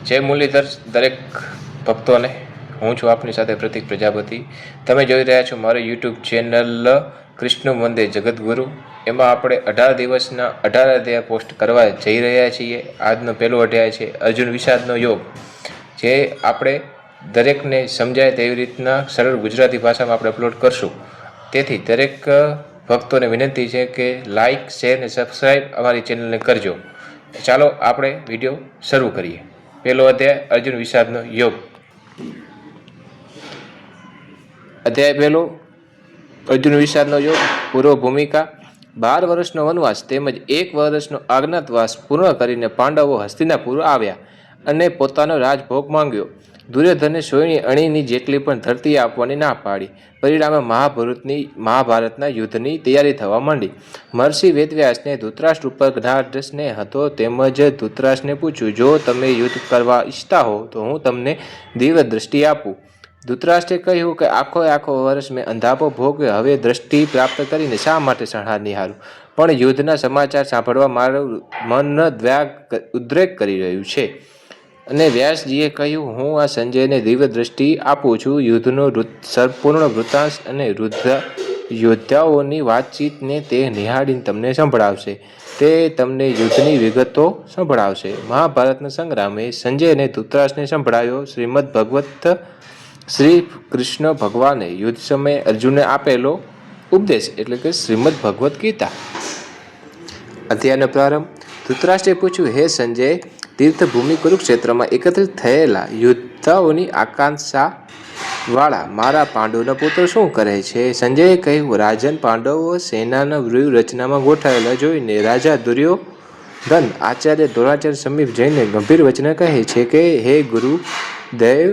જય મુરલીધર દરેક ભક્તોને, હું છું આપની સાથે પ્રતિક પ્રજાપતિ। તમે જોઈ રહ્યા છો મારી યુટ્યુબ ચેનલ કૃષ્ણ વંદે જગદગુરુ। એમાં આપણે 18 દિવસના 18 અધ્યાય પોસ્ટ કરવા જઈ રહ્યા છીએ। આજનો પહેલો અધ્યાય છે અર્જુન વિષાદનો યોગ, જે આપણે દરેકને સમજાય તેવી રીતના સરળ ગુજરાતી ભાષામાં આપણે અપલોડ કરશું। તેથી દરેક ભક્તોને વિનંતી છે કે લાઇક, શેર અને સબસ્ક્રાઈબ અમારી ચેનલને કરજો। ચાલો આપણે વિડીયો શરૂ કરીએ। પહેલો અધ્યાય અર્જુન વિષાદનો યોગ। અધ્યાય પહેલો અર્જુન વિષાદનો યોગ। પૂર્વ ભૂમિકા। 12 વર્ષનો વનવાસ તેમજ 1 વર્ષનો આજ્ઞાતવાસ પૂર્ણ કરીને પાંડવો હસ્તિનાપુર આવ્યા અને પોતાનો રાજભોગ માંગ્યો। દુર્યોધને સોયની અણીની જેટલી પણ ધરતી આપવાની ના પાડી। પરિણામે મહાભારતના યુદ્ધની તૈયારી થવા માંડી। મહર્ષિ વેદવ્યાસને ધૃતરાષ્ટ્ર ઉપર જ્ઞાઢ સ્નેહ હતો, તેમજ ધૃતરાષ્ટ્રને પૂછ્યું, જો તમે યુદ્ધ કરવા ઈચ્છતા હો તો હું તમને દિવ્ય દ્રષ્ટિ આપું। ધૃતરાષ્ટ્રે કહ્યું કે આખો વર્ષ મેં અંધાપો ભોગવ્યો, હવે દ્રષ્ટિ પ્રાપ્ત કરીને શા માટે સંહાર નિહારું? પણ યુદ્ધના સમાચાર સાંભળવા મારું મન ઉદ્રેક કરી રહ્યું છે। અને વ્યાસજીએ કહ્યું, હું આ સંજયને દિવ્ય દ્રષ્ટિ આપું છું। યુદ્ધનો સંપૂર્ણ વૃત્તાંત અને યોદ્ધાઓની વાતચીતને તે નિહાળીને તમને સંભળાવશે। તે તમને યુદ્ધની વિગતો સંભળાવશે। મહાભારતના સંગ્રામે સંજયને ધૃતરાષ્ટ્રને સંભળાયો। શ્રીમદ ભગવત શ્રી કૃષ્ણ ભગવાને યુદ્ધ સમયે અર્જુનને આપેલો ઉપદેશ એટલે કે શ્રીમદ ભગવદ્ ગીતા। અધ્યાયનો પ્રારંભ। ધૃતરાષ્ટ્રે પૂછ્યું, હે સંજય, તીર્થભૂમિ કુરુક્ષેત્રમાં એકત્રિત થયેલા યોદ્ધાઓની આકાંક્ષા વાળા મારા પાંડુના પુત્ર શું કરે છે? સંજયે કહ્યું, રાજન, પાંડવો સેનાના વ્યૂહરચનામાં ગોઠવાયેલા જોઈને રાજા દુર્યોધન આચાર્ય દ્રોણાચાર્ય સમીપ જઈને ગંભીર વચને કહે છે કે, હે ગુરુદેવ,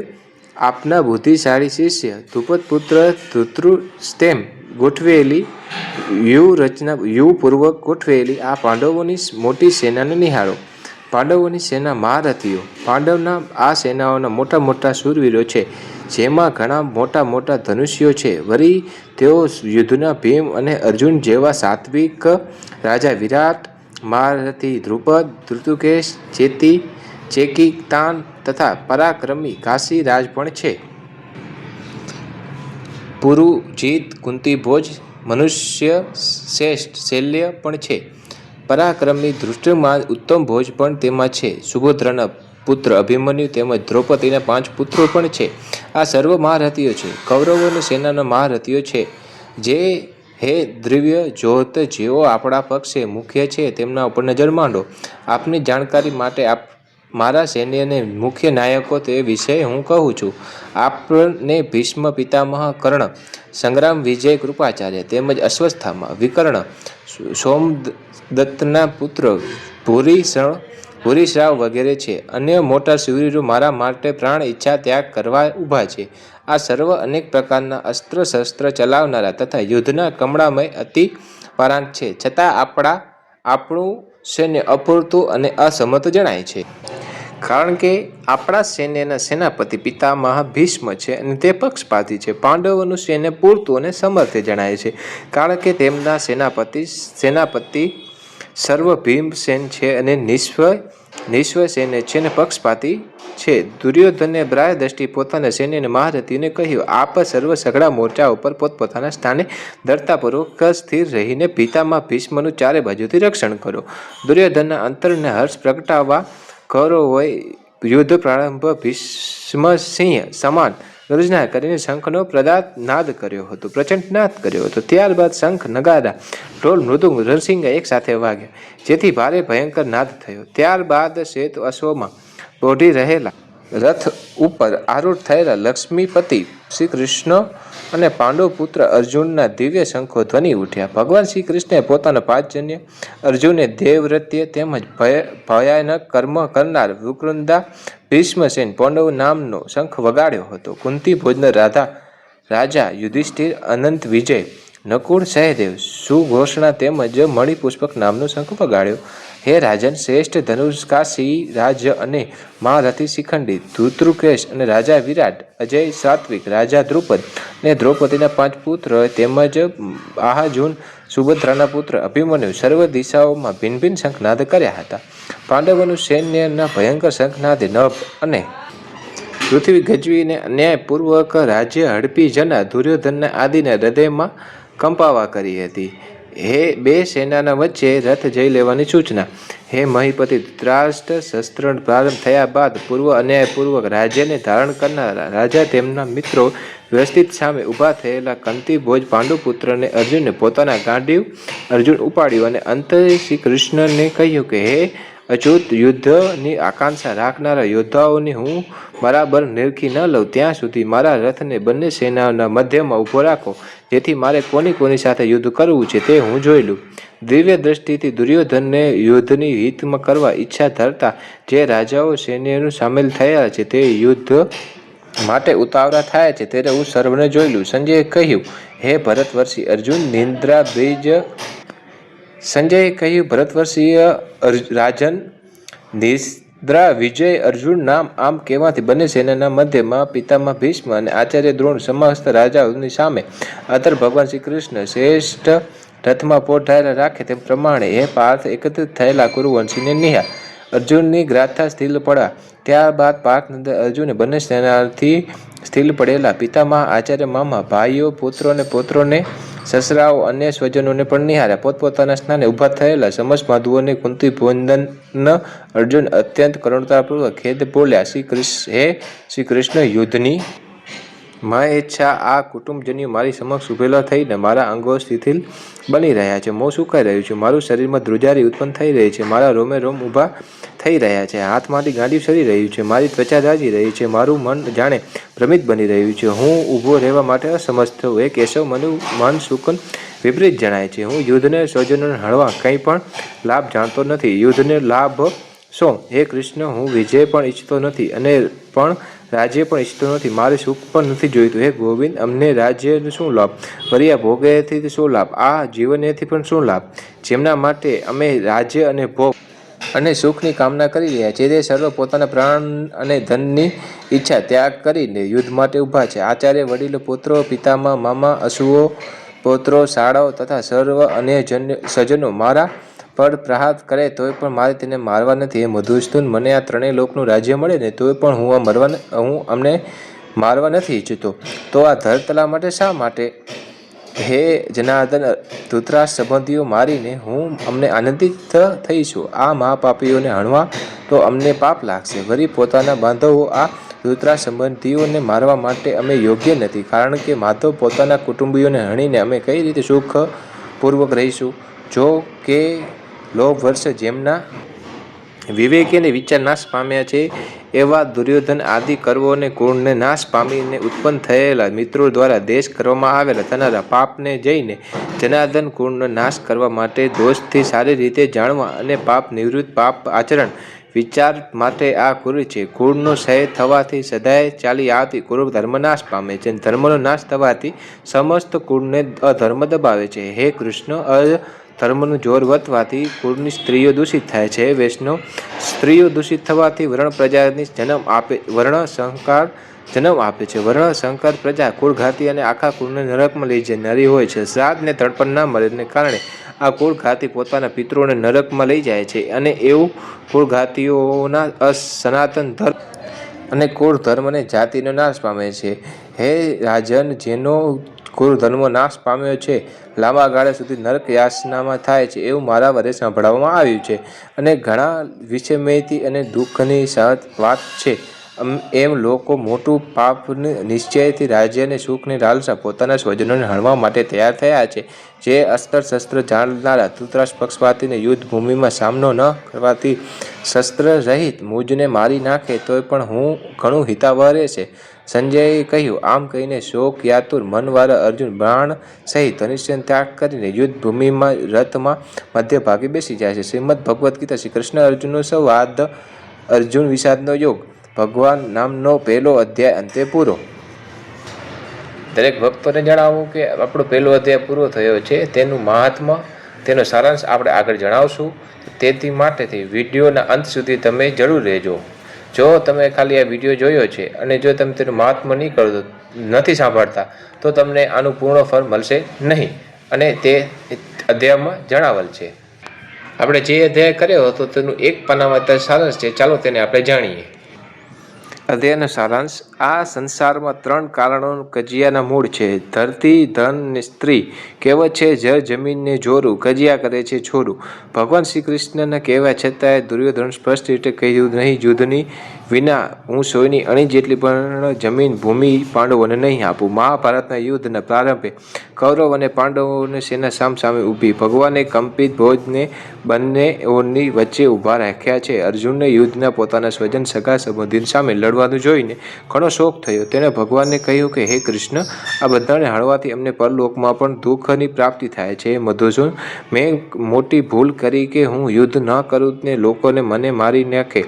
આપના બુદ્ધિશાળી શિષ્ય ધૃપદપુત્ર ધૃતરાષ્ટ્રેમ ગોઠવેલી વ્યૂહપૂર્વક ગોઠવેલી આ પાંડવોની મોટી સેનાને નિહાળો। પાંડવોની સેના મહારથીઓ। પાંડવના આ સેનાઓના મોટા મોટા શૂરવીરો છે, જેમાં ઘણા મોટા મોટા ધનુષ્યો છે। વળી તેઓ યુદ્ધના ભીમ અને અર્જુન જેવા સાત્વિક રાજા વિરાટ, મહારથી દ્રુપદ, ધૃતકેશ, ચેકિતાન તથા પરાક્રમી ઘાસીરાજ પણ છે। પુરુજીત, કુંતીભોજ, મનુષ્ય શ્રેષ્ઠ શલ્ય પણ છે। પરાક્રમી ધૃષ્ટદ્યુમ્ન, ઉત્તમભોજ પણ તેમાં છે। સુભદ્રાના પુત્ર અભિમન્યુ તેમજ દ્રૌપદીના 5 પુત્રો પણ છે। આ સર્વ મહારથીઓ છે। કૌરવોની સેનાના મહારથીઓ છે, જે હે દ્રવ્ય જોત, જેઓ આપણા પક્ષે મુખ્ય છે, તેમના ઉપર નજર માંડો। આપની જાણકારી માટે મારા સૈન્યને મુખ્ય નાયકો તે વિશે હું કહું છું। આપને ભીષ્મ પિતામહ, કર્ણ, સંગ્રામ વિજય કૃપાચાર્ય તેમજ અશ્વત્થામા, વિકર્ણ, સોમદત્તના પુત્ર ભૂરિશ્રાવ વગેરે છે। અન્ય મોટા શૂરવીરો મારા માટે પ્રાણ ઈચ્છા ત્યાગ કરવા ઊભા છે। આ સર્વ અનેક પ્રકારના અસ્ત્ર શસ્ત્ર ચલાવનારા તથા યુદ્ધના કમળામય અતિ પરાંત છે, છતાં આપણું સૈન્ય અપૂરતું અને અસમર્થ જણાય છે। કારણ કે આપણા સૈન્યના સેનાપતિ પિતામહ ભીષ્મ છે અને તે પક્ષપાતી છે। પાંડવોનું સૈન્ય પૂરતું અને સમર્થ જણાય છે, કારણ કે તેમના સેનાપતિ સર્વ ભીમસેન છે અને નિશ્ચય સૈન્ય છે અને પક્ષપાતી છે। દુર્યોધને બાહ્ય દ્રષ્ટિ પોતાના સૈન્યના મહારથીઓને કહ્યું, આપ સર્વ સઘળા મોરચા ઉપર પોતપોતાના સ્થાને દૃઢતાપૂર્વક સ્થિર રહીને પિતામહ ભીષ્મનું ચારે બાજુથી રક્ષણ કરો। દુર્યોધનના અંતરને હર્ષ પ્રગટાવવા કૌરવોએ યુદ્ધ પ્રારંભ ભીષ્મસિંહ સમાન ગર્જના કરીને શંખનો નાદ કર્યો હતો, પ્રચંડ નાદ કર્યો હતો। ત્યારબાદ શંખ, નગારા, ઢોલ, મૃદુંગ, રણસિંગા એક સાથે વાગ્યા, જેથી ભારે ભયંકર નાદ થયો। ત્યારબાદ શ્વેત અશ્વમાં દોડી રહેલા રથ ઉપર આરૂઢ થયેલા લક્ષ્મીપતિ શ્રી કૃષ્ણ અને પાંડુ પુત્ર અર્જુનના દિવ્ય શંખો ધ્વનિ ઉઠ્યા। ભગવાન શ્રી કૃષ્ણએ પોતાના 5 જન્ય અર્જુને દેવવ્રત્ય તેમજ ભયાનક કર્મ કરનાર વિકૃંદા ભીષ્મસેન પાંડવ નામનો શંખ વગાડ્યો હતો। કુંતીભોજના રાજા યુધિષ્ઠિર, અનંત વિજય, નકુળ, સહદેવ, સુઘોષણા તેમજ મણિપુષ્પક નામનો શંખ વગાડ્યો। હે રાજન, શ્રેષ્ઠ ધનુષકાશી રાજ અને મહારથી શિખંડી ધૃતૃકેશ અને રાજા વિરાટ, અજય સાત્વિક રાજા દ્રુપદ અને દ્રૌપદીના 5 પુત્ર તેમજ આહાજુન સુભદ્રાના પુત્ર અભિમન્યુ સર્વ દિશાઓમાં ભિન્ન ભિન્ન શંખનાદ કર્યા હતા. પાંડવોનું સૈન્યના ભયંકર શંખનાદે નભ અને પૃથ્વી ગજવીને અન્યાયપૂર્વક રાજ્ય હડપી જનાર દુર્યોધનના આદિના હૃદયમાં કંપાવા કરી હતી. હે બે સેનાના વચ્ચે રથ જઈ લેવાની સૂચના. હે મહીપતિ ધૃતરાષ્ટ્ર, શસ્ત્ર પ્રારંભ થયા બાદ પૂર્વ અન્યાયપૂર્વક રાજ્યને ધારણ કરનારા રાજા તેમના મિત્રો વ્યવસ્થિત સામે ઊભા થયેલા કંતી ભોજ પાંડુપુત્રને અર્જુનને પોતાના ગાંડીવ અર્જુન ઉપાડ્યું અને અંતે શ્રી કૃષ્ણને કહ્યું કે હે અચ્યુત, યુદ્ધની આકાંક્ષા રાખનારા યોદ્ધાઓની હું બરાબર નિરખી ન લઉં ત્યાં સુધી મારા રથને બંને સેનાઓના મધ્યમાં ઊભો રાખો, જેથી મારે કોની સાથે યુદ્ધ કરવું છે તે હું જોઈ લઉં. દિવ્ય દ્રષ્ટિથી દુર્યોધનને યુદ્ધની હિતમાં કરવા ઈચ્છા ધરતા જે રાજાઓ સૈન્યનું સામેલ થયા છે તે યુદ્ધ માટે ઉતાવળા થાય છે ત્યારે હું સર્વને જોઈ લઉં. સંજયે કહ્યું, હે ભરતવર્ષી અર્જુન, નિદ્રા બીજ સંજયે કહ્યું, ભરતવર્ષીય રાજન, નિદ્રા વિજય અર્જુન નામ આમ કહેવાથી બંને સેનાના મધ્યમાં પિતામહ ભીષ્મ અને આચાર્ય દ્રોણ સમસ્ત રાજાઓની સામે અતર ભગવાન શ્રી કૃષ્ણ શ્રેષ્ઠ રથમાં પોઢાયેલા રાખે તેમ પ્રમાણે હે પાર્થ એકત્રિત થયેલા કુરુવંશીને નિહાળ. અર્જુનની ગ્રાથા સ્થિર પડ્યા ત્યારબાદ પાર્થનંદન અર્જુને બંને સેનાથી સ્થિર પડેલા પિતામહ, આચાર્ય, મામા, ભાઈઓ, પુત્રોને સસરાઓ, અન્ય સ્વજનોને પણ નિહાળ્યા. પોતપોતાના સ્થાને ઊભા થયેલા સમસ્ત માધુઓને કુંતી ભોજન અર્જુન અત્યંત કરુણતાપૂર્વક ખેદ બોલ્યા, હે શ્રી કૃષ્ણ, યુદ્ધની મેં ઈચ્છા આ કુટુંબજન્યો મારી સમક્ષ ઉભેલા થઈને મારા અંગો શિથિલ બની રહ્યા છે, મોં સુકાઈ રહ્યું છે, મારું શરીરમાં ધ્રુજારી ઉત્પન્ન થઈ રહી છે, મારા રોમે રોમ ઊભા થઈ રહ્યા છે, હાથમાંથી ગાંડી સરી રહ્યું છે, મારી ત્વચા દાઝી રહી છે, મારું મન જાણે ભ્રમિત બની રહ્યું છે, હું ઊભો રહેવા માટે અસમર્થ છું. હે કેશવ, મને મન સુકન વિપરીત જણાય છે. હું યુદ્ધને સ્વજનોને હળવા કંઈ પણ લાભ જાણતો નથી. યુદ્ધને લાભ શું? હે કૃષ્ણ, હું વિજય પણ ઈચ્છતો નથી અને પણ રાજ્ય પણ ઈચ્છતો નથી. મારે સુખ પણ નથી જોઈતું. હે ગોવિંદ, અમને રાજ્યનો શું લાભ? વરિયા ભોગેથી શું લાભ? આ જીવનેથી પણ શું લાભ? જેમના માટે અમે રાજ્ય અને ભોગ અને સુખની કામના કરી રહ્યા છીએ તે સર્વ પોતાના પ્રાણ અને ધનની ઈચ્છા ત્યાગ કરીને યુદ્ધ માટે ઊભા છે. આચાર્ય, વડીલો, પુત્રો, પિતામહ, મામા, અસુઓ, પૌત્રો, શાળાઓ તથા સર્વ અન્ય સજ્જનો મારા પર પ્રહાર કરે તોય પણ મારે તેને મારવા નથી. હે મધુસૂદન, મને આ ત્રણેય લોકનું રાજ્ય મળે ને તોય પણ હું અમને મારવા નથી ઈચ્છતો. તો આ ધરતલા માટે શા માટે? હે જનાર્દન, ધૃતરાષ્ટ્ર સંબંધીઓ મારીને અમને આનંદિત થઈશું. આ મહાપાપીઓને હણવા તો અમને પાપ લાગશે. વળી પોતાના બાંધવો આ ધૃતરાષ્ટ્ર સંબંધીઓને મારવા માટે અમે યોગ્ય નથી, કારણ કે માધવ પોતાના કુટુંબીઓને હણીને અમે કઈ રીતે સુખપૂર્વક રહીશું? જો કે લોભ વર્ષ જેમના વિવેક અને વિચાર નાશ પામ્યા છે એવા દુર્યોધન આદિ કર્વોને કુળને નાશ પામીને ઉત્પન્ન થયેલા મિત્રો દ્વારા દેશ કરવામાં આવેલા થનારા પાપને જઈને જનાર્દન કુળનો નાશ કરવા માટે દોષથી સારી રીતે જાણવા અને પાપ નિવૃત્ત પાપ આચરણ વિચાર માટે આ કુળ છે. કુળનો ક્ષય થવાથી સદાય ચાલી આવતી કુળ ધર્મ નાશ પામે છે. ધર્મનો નાશ થવાથી સમસ્ત કુળને અધર્મ દબાવે છે. હે કૃષ્ણ, ધર્મનું જોર વધવાથી કુળની સ્ત્રીઓ દૂષિત થાય છે. વૈષ્ણવ, સ્ત્રીઓ દૂષિત થવાથી વર્ણ પ્રજાની જન્મ આપે છે. વર્ણ સંકર પ્રજા કુળઘાતી અને આખા કુળને નરકમાં લઈ જનારી હોય છે. શ્રાદ્ધ ને તર્પણ ના મળેને કારણે આ કુળઘાતી પોતાના પિતૃઓને નરકમાં લઈ જાય છે અને એવું કુળઘાતીઓના સનાતન ધર્મ અને કુળ ધર્મને જાતિનો નાશ પામે છે. હે રાજન, જેનો કુળ ધર્મ નાશ પામ્યો છે લાંબા ગાળા સુધી નરક યાતનામાં થાય છે એવું મારા વડે સાંભળવામાં આવ્યું છે અને ઘણા વિસ્મયથી અને દુઃખની વાત છે. એમ લોકો મોટું પાપ નિશ્ચયથી રાજ્ય અને સુખની લાલસા પોતાના સ્વજનોને હણવા માટે તૈયાર થયા છે. જે અસ્ત્ર શસ્ત્ર જાણનારા ધૃતરાષ્ટ્ર પક્ષપાતીને યુદ્ધ ભૂમિમાં સામનો ન કરવાથી શસ્ત્ર રહિત મુજને મારી નાખે તોય પણ હું ઘણું હિતાવહ રહેશે. સંજયે કહ્યું. આમ કહીને શોક યાતુર મનવાળા અર્જુન બાણ સહિત ધનુષ્યનો ત્યાગ કરીને યુદ્ધ ભૂમિમાં રથમાં મધ્ય ભાગે બેસી જાય છે. શ્રીમદ ભગવદ્ ગીતા શ્રી કૃષ્ણ અર્જુનનો સંવાદ, અર્જુન વિષાદનો યોગ, ભગવાન નામનો પહેલો અધ્યાય અંતે પૂરો. દરેક ભક્તોને જણાવવું કે આપણો પહેલો અધ્યાય પૂરો થયો છે. તેનું મહાત્મા તેનો સારાંશ આપણે આગળ જણાવશું. તેથી માટેથી વિડીયોના અંત સુધી તમે જરૂર રહેજો. જો તમે ખાલી આ વિડીયો જોયો છે અને જો તમે તેનું મહાત્મ્ય નહીં કરો, નથી સાંભળતા, તો તમને આનું પૂર્ણ ફળ મળશે નહીં. અને તે અધ્યાયમાં જણાવેલ છે. આપણે જે અધ્યાય કર્યો હતો તેનું એક પાનામાં સારાંશ છે. ચાલો તેને આપણે જાણીએ. અધ્યાયનો સારાંશ. આ સંસારમાં 3 કારણો કજિયાના મૂળ છે: ધરતી, ધન ને સ્ત્રી. કહેવત છે, જળ જમીનને જોરું, કજિયા કરે છે છોરું. ભગવાન શ્રી કૃષ્ણના કહેવા છતાંય દુર્યોધન સ્પષ્ટ રીતે કહ્યું નહીં, યુદ્ધની વિના હું સોયની અણી જેટલી પણ જમીન ભૂમિ પાંડવોને નહીં આપું. મહાભારતના યુદ્ધના પ્રારંભે કૌરવ અને પાંડવોની સેના સામસામે ઊભી. ભગવાને કંપિત ભોજને બંનેઓની વચ્ચે ઊભા રાખ્યા છે. અર્જુનને યુદ્ધના પોતાના સ્વજન સગા સંબંધી સામે લડવાનું જોઈને ઘણો શોક થયો. તેણે ભગવાનને કહ્યું કે હે કૃષ્ણ, આ બધાને હળવાથી અમને પરલોકમાં પણ દુઃખની પ્રાપ્તિ થાય છે. મધુસૂદન, મેં મોટી ભૂલ કરી કે હું યુદ્ધ ન કરું ને લોકોને મને મારી નાખે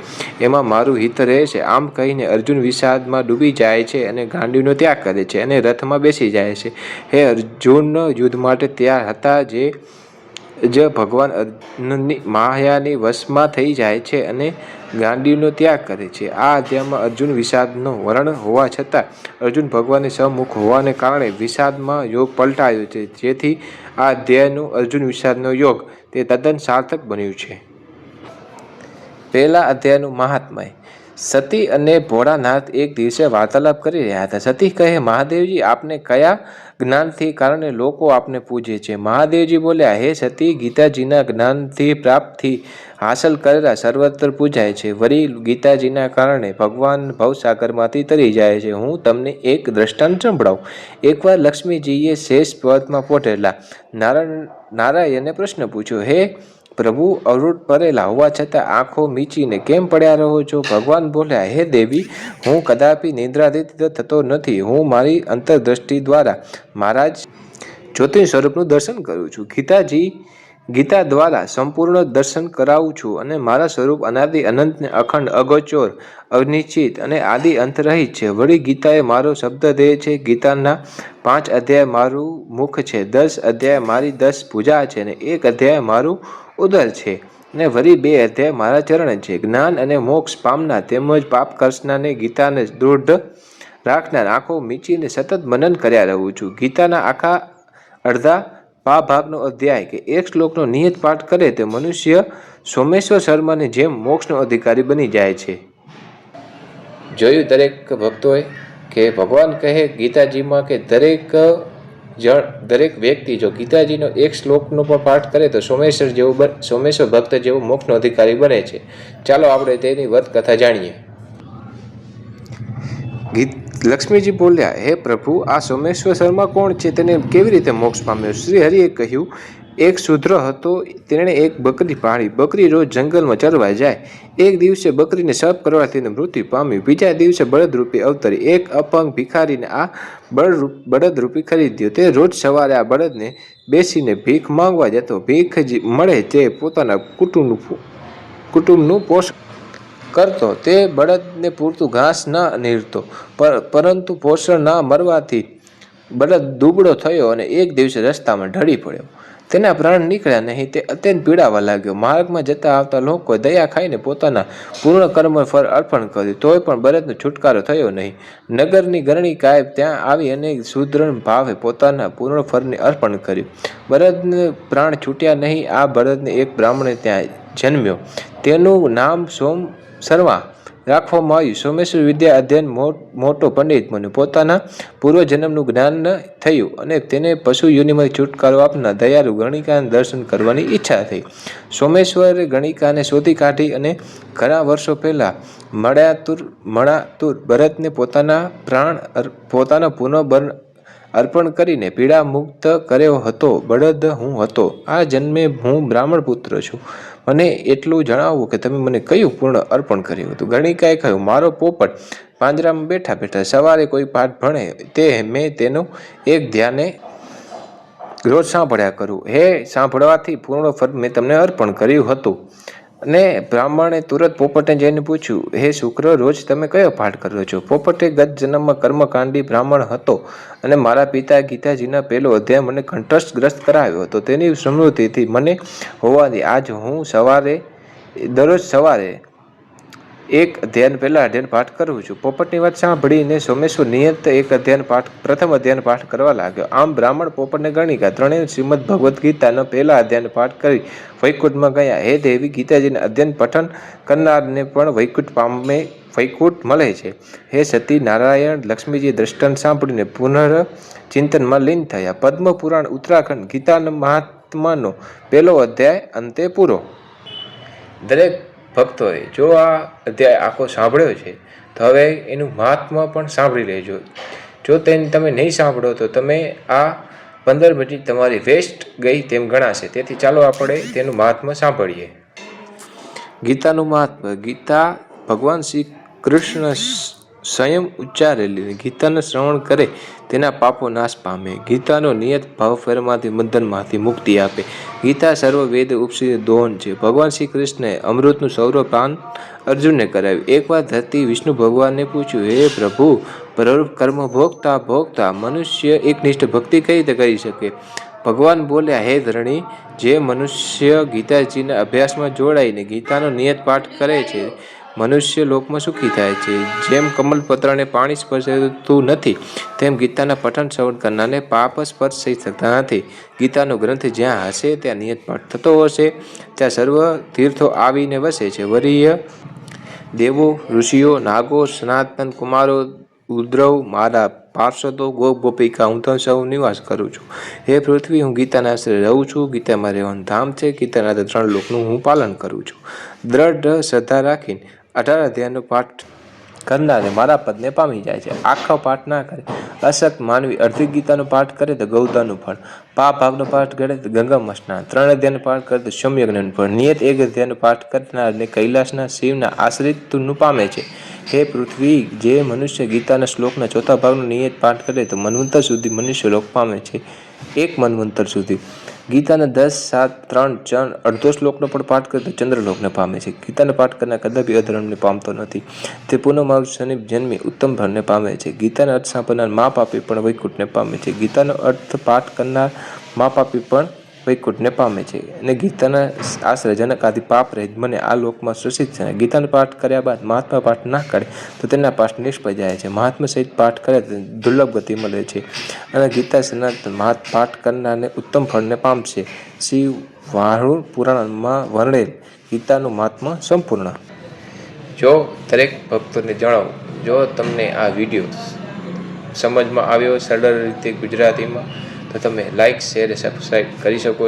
એમાં મારું હિત રહે છે. આમ કહીને અર્જુન વિષાદમાં ડૂબી જાય છે અને ગાંડીવનો ત્યાગ કરે છે અને રથમાં બેસી જાય છે. હે અર્જુન યુદ્ધ માટે તૈયાર હતા જ ભગવાન અર્જુનની માયાની વશમાં થઈ જાય છે અને ગાંડીવનો ત્યાગ કરે છે. આ અધ્યાયમાં અર્જુન વિષાદનો વર્ણન હોવા છતાં અર્જુન ભગવાનને સહમુખ હોવાને કારણે વિષાદમાં યોગ પલટાયો છે. જેથી આ અધ્યાયનું અર્જુન વિષાદનો યોગ તે તદ્દન સાર્થક બન્યું છે. પહેલા અધ્યાયનું મહાત્મય. સતી અને ભોળાનાથ એક દિવસે વાર્તાલાપ કરી રહ્યા હતા. સતી કહે, મહાદેવજી, આપને કયા જ્ઞાનથી કારણે લોકો આપને પૂજે છે? મહાદેવજી બોલ્યા, હે સતી, ગીતાજીના જ્ઞાનથી પ્રાપ્તથી હાંસલ કરેલા સર્વત્ર પૂજાય છે. વળી ગીતાજીના કારણે ભગવાન ભવસાગરમાંથી તરી જાય છે. હું તમને એક દ્રષ્ટાંત સંભળાવું. એકવાર લક્ષ્મીજીએ શેષ પર્વતમાં પોઢેલા નારાયણને પ્રશ્ન પૂછ્યો, હે પ્રભુ, અવરોધ પડેલા હોવા છતાં આંખો મીચીને કેમ પડ્યા રહો છો? ભગવાન બોલ્યા, હે દેવી, હું કદાપી નિદ્રાધીત થતો નથી. હું મારી અંતરદ્રષ્ટિ દ્વારા મારા જ જ્યોતિ સ્વરૂપનું દર્શન કરું છું. ગીતા દ્વારા સંપૂર્ણ દર્શન કરાવું છું અને મારા સ્વરૂપ અનાદિ અનંતને અખંડ અગોચર અનિશ્ચિત અને આદિ અંતરહિત છે. વળી ગીતા એ મારો શબ્દ દેહ છે. ગીતાના 5 અધ્યાય મારું મુખ છે, 10 અધ્યાય મારી 10 ભુજા છે અને 1 અધ્યાય મારું ઉદર છે અને વળી 2 અધ્યાય મારા ચરણ છે. જ્ઞાન અને મોક્ષ પામનાર તેમજ પાપ કરનારને ગીતાને દૃઢ રાખનાર આંખો મીચીને સતત મનન કર્યા રહું છું. ગીતાના આખા અડધા ભાગનો અધ્યાય કે 1 શ્લોકનો નિયત પાઠ કરે તે મનુષ્ય સોમેશ્વર શર્માની જેમ મોક્ષનો અધિકારી બની જાય છે. જોયું દરેક ભક્તોએ કે ભગવાન કહે ગીતાજીમાં કે દરેક વ્યક્તિ જો ગીતાજીનો 1 શ્લોકનો પણ પાઠ કરે તો સોમેશ્વર ભક્ત જેવો મોક્ષનો અધિકારી બને છે. ચાલો આપણે તેની વ્રત કથા જાણીએ. લક્ષ્મીજી બોલ્યા, હે પ્રભુ, આ સોમેશ્વર શર્મા કોણ છે? તેને કેવી રીતે મોક્ષ પામ્યો? શ્રી હરિએ કહ્યું, એક શૂદ્ર હતો. તેણે એક બકરી પાળી. બકરી રોજ જંગલમાં ચરવા જાય. એક દિવસે બકરીને સપ કરવાથી મૃત્યુ પામ્યું. બીજા દિવસે બળદરૂપી અવતરી એક અપંગ ભિખારીને આ બળદરૂપી ખરીદ્યો. તે રોજ સવારે આ બળદને બેસીને ભીખ માંગવા જતો. ભીખ મળે તે પોતાના કુટુંબનું પોષણ કરતો. તે બળદને પૂરતું ઘાસ ન નીરતો, પરંતુ પોષણ ના મળવાથી બળદ દુબળો થયો અને એક દિવસે રસ્તામાં ઢળી પડ્યો. તેના પ્રાણ નીકળ્યા નહીં. તે અત્યંત પીડાવા લાગ્યો. માર્ગમાં જતા આવતા લોકોએ દયા ખાઈને પોતાના પૂર્ણ કર્મ ફળ અર્પણ કર્યું, તોય પણ બળદનો છુટકારો થયો નહીં. નગરની ગરણિકાએ ત્યાં આવી અને સુદૃઢ ભાવે પોતાના પૂર્ણ ફળને અર્પણ કર્યું. બળદને પ્રાણ છૂટ્યા નહીં. આ બળદને એક બ્રાહ્મણે ત્યાં જન્મ્યો. તેનું નામ સોમ શર્મા રાખવામાં આવ્યું. સોમેશ્વર વિદ્યા અધ્યયન મોટો પંડિત બન્યો. પોતાના પૂર્વજન્મનું જ્ઞાન થયું અને તેને પશુ યોનિમાંથી છુટકારો આપનાર દયાળુ ગણિકાને દર્શન કરવાની ઈચ્છા થઈ. સોમેશ્વરે ગણિકાને શોધી કાઢી અને ઘણા વર્ષો પહેલા મળાતુર ભરતને પોતાના પુનઃ અર્પણ કરીને પીડા મુક્ત કર્યો હતો. બળદ હું હતો. આ જન્મે હું બ્રાહ્મણ પુત્ર છું. મને એટલું જણાવવું કે તમે મને કયું પૂર્ણ અર્પણ કર્યું હતું? ગણિકાએ કહ્યું, મારો પોપટ પાંજરામાં બેઠા બેઠા સવારે કોઈ પાઠ ભણે તે મેં તેનું એક ધ્યાને રોજ સાંભળ્યા કરું. હે સાંભળવાથી પૂર્ણ ફળ મેં તમને અર્પણ કર્યું હતું. અને બ્રાહ્મણે તુરંત પોપટને જઈને પૂછ્યું, હે શુક્ર, રોજ તમે કયો પાઠ કરો છો? પોપટે ગત જન્મમાં કર્મકાંડી બ્રાહ્મણ હતો અને મારા પિતા ગીતાજીના પહેલો અધ્યાય મને કંઠસ્થગ્રસ્ત કરાવ્યો હતો. તેની સ્મૃતિથી મને હોવાથી આજ હું દરરોજ સવારે એક પહેલા અધ્યાયનો પાઠ કરું છું. પોપટની વાત સાંભળીને સોમેશ્વર નિયત પ્રથમ અધ્યાયનો પાઠ કરવા લાગ્યો. આમ બ્રાહ્મણ પોપટને ગણી ગયા. ત્રણેય શ્રીમદ ભગવદ્ ગીતાના પહેલા અધ્યાયનો પાઠ કરી વૈકુંઠમાં ગયા. હે દેવી, ગીતાજીના અધ્યયન પઠન કરનારને પણ વૈકુંઠ મળે છે. હે સતી, નારાયણ લક્ષ્મીજી દ્રષ્ટાંત સાંભળીને પુનર્ચિંતનમાં લીન થયા. પદ્મ પુરાણ ઉત્તરાખંડ ગીતાના મહાત્માનો પહેલો અધ્યાય અંતે પૂરો. દરેક ભક્તોએ જો આ અધ્યાય આખો સાંભળ્યો છે તો હવે એનું મહાત્મા પણ સાંભળી લેજો. જો તમે નહીં સાંભળો તો તમે આ 15 મિનિટ તમારી વેસ્ટ ગઈ તેમ ગણાશે. તેથી ચાલો આપણે તેનું મહાત્મા સાંભળીએ. ગીતાનું મહાત્મા. ગીતા ભગવાન શ્રી કૃષ્ણ સ્વયં ઉચ્ચારેલી. ગીતાનું શ્રવણ કરે તેના પાપો નાશ પામે. ગીતાનો નિયત ભાવફેરમાંથી બંધનમાંથી મુક્તિ આપે. ગીતા સર્વ વેદ ઉપનિષદ દોન છે. ભગવાન શ્રી કૃષ્ણએ અમૃતનું સૌરપાન અર્જુનને કરાવ્યું. એકવાર ધરતી વિષ્ણુ ભગવાનને પૂછ્યું, હે પ્રભુ, કર્મ ભોગતા મનુષ્ય એકનિષ્ઠ ભક્તિ કઈ રીતે કરી શકે? ભગવાન બોલ્યા, હે ધરણી, જે મનુષ્ય ગીતાજીના અભ્યાસમાં જોડાઈને ગીતાનો નિયત પાઠ કરે છે મનુષ્ય લોકમાં સુખી થાય છે. જેમ કમલપત્રને પાણી સ્પર્શતું નથી તેમ ગીતાના પઠન શ્રવણ કરનારને પાપ સ્પર્શ થઈ શકતા નથી. ગીતાનો ગ્રંથ જ્યાં હશે ત્યાં નિયત પાઠ થતો હશે ત્યાં સર્વ તીર્થો આવીને વસે છે. વરીય દેવો, ઋષિઓ, નાગો, સનાતન કુમારો, ઉદ્રવ, મારા પાર્ષદો, ગોપિકા, હું તો સૌ નિવાસ કરું છું. હે પૃથ્વી, હું ગીતાના આશ્રય રહું છું. ગીતામાં રહેવાનું ધામ છે. ગીતાના 3 લોકનું હું પાલન કરું છું. દ્રઢ શ્રદ્ધા રાખીને 18 અધ્યાયનો પાઠ કરનારે મારા પદને પામી જાય છે. આખો પાઠ ના કરે અશક્ત માનવી અડધી ગીતાનો પાઠ કરે તો ગૌદાનનું ફળ, ભાગનો પાઠ કરે તો ગંગામાં સ્નાન, 3 અધ્યાયનો પાઠ કરે તો સોમયજ્ઞનું ફળ, નિયત 1 અધ્યાયનો પાઠ કરનારને કૈલાસના શિવના આશ્રિતનું પામે છે. હે પૃથ્વી, જે મનુષ્ય ગીતાના શ્લોકના 4થા ભાગનો નિયત પાઠ કરે તો મન્વંતર સુધી મનુષ્ય લોક પામે છે. 1 મન્વંતર સુધી. ગીતાના 10, 7, 3, 4 અડધો શ્લોકનો પણ પાઠ કરે તો ચંદ્રલોકને પામે છે. ગીતાનો પાઠ કરનાર કદાપી અધર્મને પામતો નથી. તે પુનઃ સનિપ જન્મી ઉત્તમ ફળને પામે છે. ગીતાનો અર્થ સાંભળનાર મહાપાપી પણ વૈકુંઠને પામે છે. ગીતાનો અર્થ પાઠ કરનાર મહાપાપી પણ વૈકુંઠને પામે છે. અને ગીતાના આશ્રય જનક આદિ પાપ રહિત મને આ લોકમાં સુશિક્ષ છે. ગીતાનો પાઠ કર્યા બાદ મહાત્મા પાઠ ના કરે તો તેના પાઠ નિષ્ફળ જાય છે. મહાત્મા સહિત પાઠ કરે તો દુર્લભ ગતિ મળે છે અને ગીતા સનાતન પાઠ કરનારને ઉત્તમ ફળને પામશે. શ્રી વાણુ પુરાણમાં વર્ણેલ ગીતાનું મહાત્મા સંપૂર્ણ. જો દરેક ભક્તોને જણાવો, જો તમને આ વિડીયો સમજમાં આવ્યો સરળ રીતે ગુજરાતીમાં તો તમે લાઇક, શેર, સબસ્ક્રાઈબ કરી શકો.